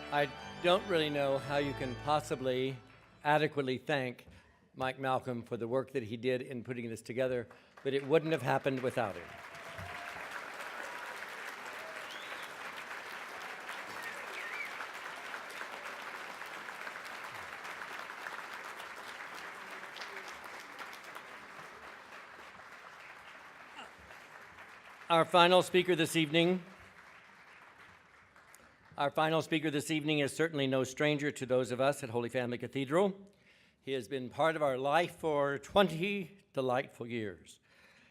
I don't really know how you can possibly adequately thank Mike Malcolm for the work that he did in putting this together, but it wouldn't have happened without him. Our final speaker this evening is certainly no stranger to those of us at Holy Family Cathedral. He has been part of our life for 20 delightful years.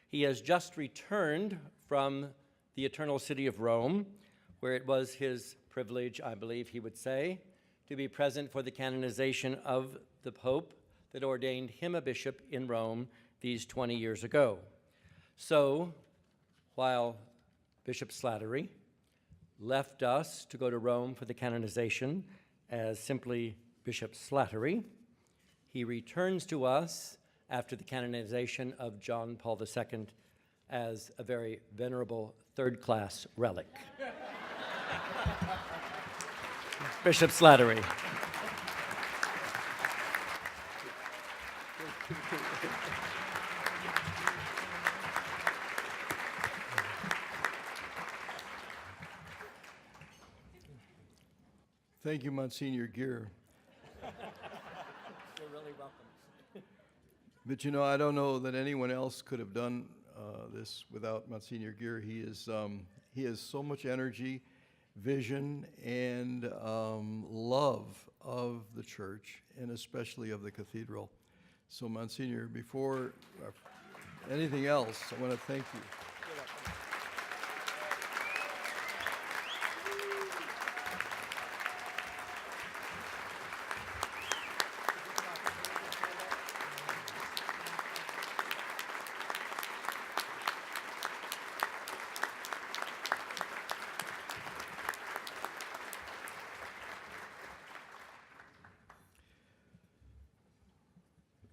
He has just returned from the eternal city of Rome, where it was his privilege, I believe he would say, to be present for the canonization of the Pope that ordained him a bishop in Rome these 20 years ago. So, while Bishop Slattery left us to go to Rome for the canonization as simply Bishop Slattery, he returns to us after the canonization of John Paul II as a very venerable third-class relic. Bishop Slattery. Thank you, Monsignor Gier. You're really welcome. But you know, I don't know that anyone else could have done this without Monsignor Gier. He has so much energy, vision, and love of the church, and especially of the cathedral. So, Monsignor, before anything else, I want to thank you.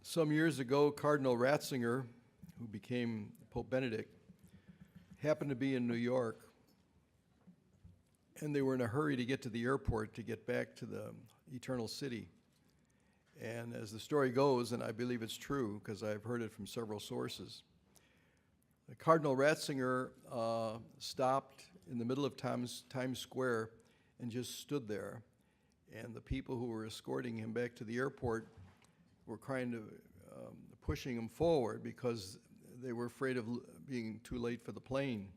Some years ago, Cardinal Ratzinger, who became Pope Benedict, happened to be in New York, and they were in a hurry to get to the airport to get back to the Eternal City. And as the story goes, and I believe it's true because I've heard it from several sources, Cardinal Ratzinger stopped in the middle of Times Square and just stood there, and the people who were escorting him back to the airport were kind of pushing him forward because they were afraid of being too late for the plane.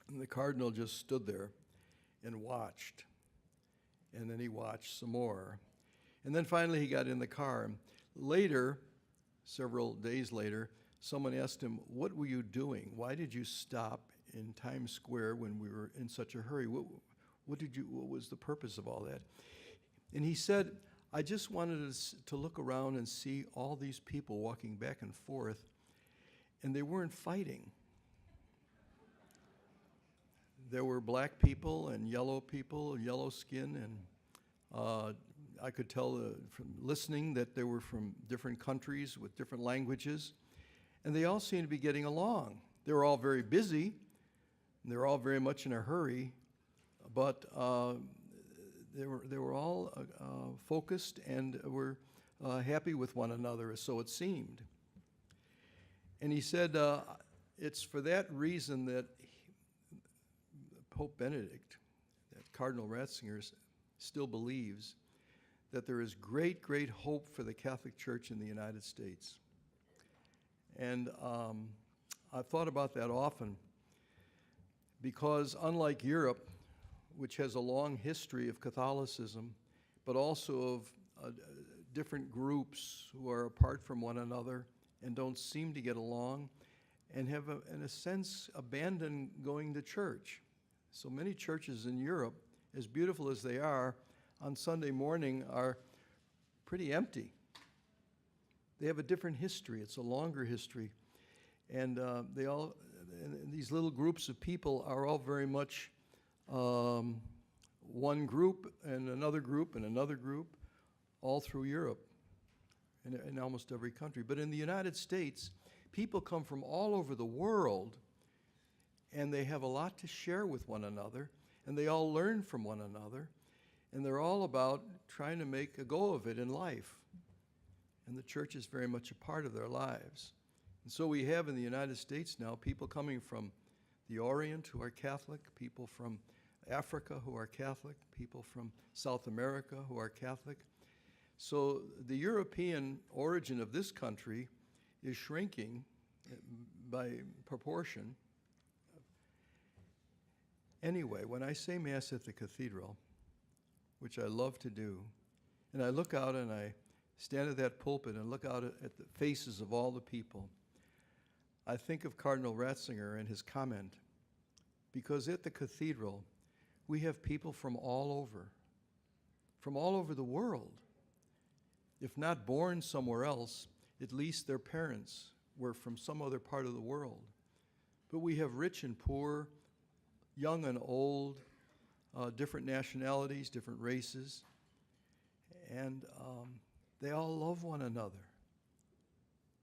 And the cardinal just stood there and watched. And then he watched some more. And then finally he got in the car. Later, several days later, someone asked him, "What were you doing? Why did you stop in Times Square when we were in such a hurry? What was the purpose of all that?" And he said, "I just wanted to look around and see all these people walking back and forth, and they weren't fighting. There were black people and yellow people, yellow skin, and I could tell from listening that they were from different countries with different languages, and they all seemed to be getting along. They were all very busy, and they were all very much in a hurry, but they were all focused and were happy with one another, so it seemed." And he said, it's for that reason that Pope Benedict, that Cardinal Ratzinger still believes that there is great, great hope for the Catholic Church in the United States. And I've thought about that often because unlike Europe, which has a long history of Catholicism, but also of different groups who are apart from one another and don't seem to get along and have, in a sense, abandoned going to church. So many churches in Europe, as beautiful as they are, on Sunday morning are pretty empty. They have a different history. It's a longer history. And these little groups of people are all very much one group and another group and another group all through Europe and in almost every country. But in the United States, people come from all over the world and they have a lot to share with one another and they all learn from one another And they're all about trying to make a go of it in life. And the church is very much a part of their lives. And so we have in the United States now people coming from the Orient who are Catholic, people from Africa who are Catholic, people from South America who are Catholic. So the European origin of this country is shrinking by proportion. Anyway, when I say Mass at the cathedral, which I love to do, and I look out and I stand at that pulpit and look out at the faces of all the people, I think of Cardinal Ratzinger and his comment, because at the cathedral, we have people from all over the world. If not born somewhere else, at least their parents were from some other part of the world. But we have rich and poor, young and old, different nationalities, different races, and they all love one another.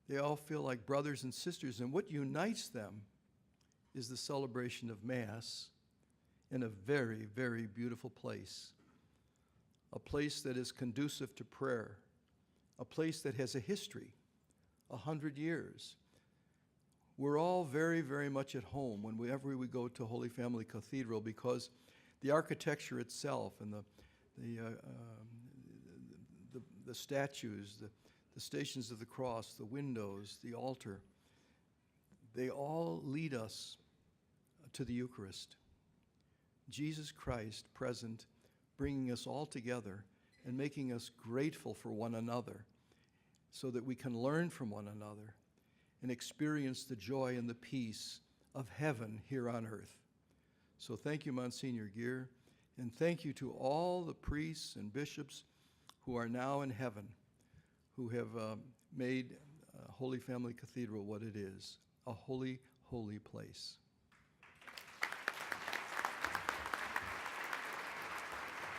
They all feel like brothers and sisters, and what unites them is the celebration of Mass in a very, very beautiful place, a place that is conducive to prayer, a place that has a history, 100 years. We're all very, very much at home whenever we go to Holy Family Cathedral, because the architecture itself and the statues, the Stations of the Cross, the windows, the altar, they all lead us to the Eucharist. Jesus Christ present, bringing us all together and making us grateful for one another so that we can learn from one another and experience the joy and the peace of heaven here on earth. So thank you, Monsignor Gier, and thank you to all the priests and bishops who are now in heaven, who have made Holy Family Cathedral what it is, a holy, holy place.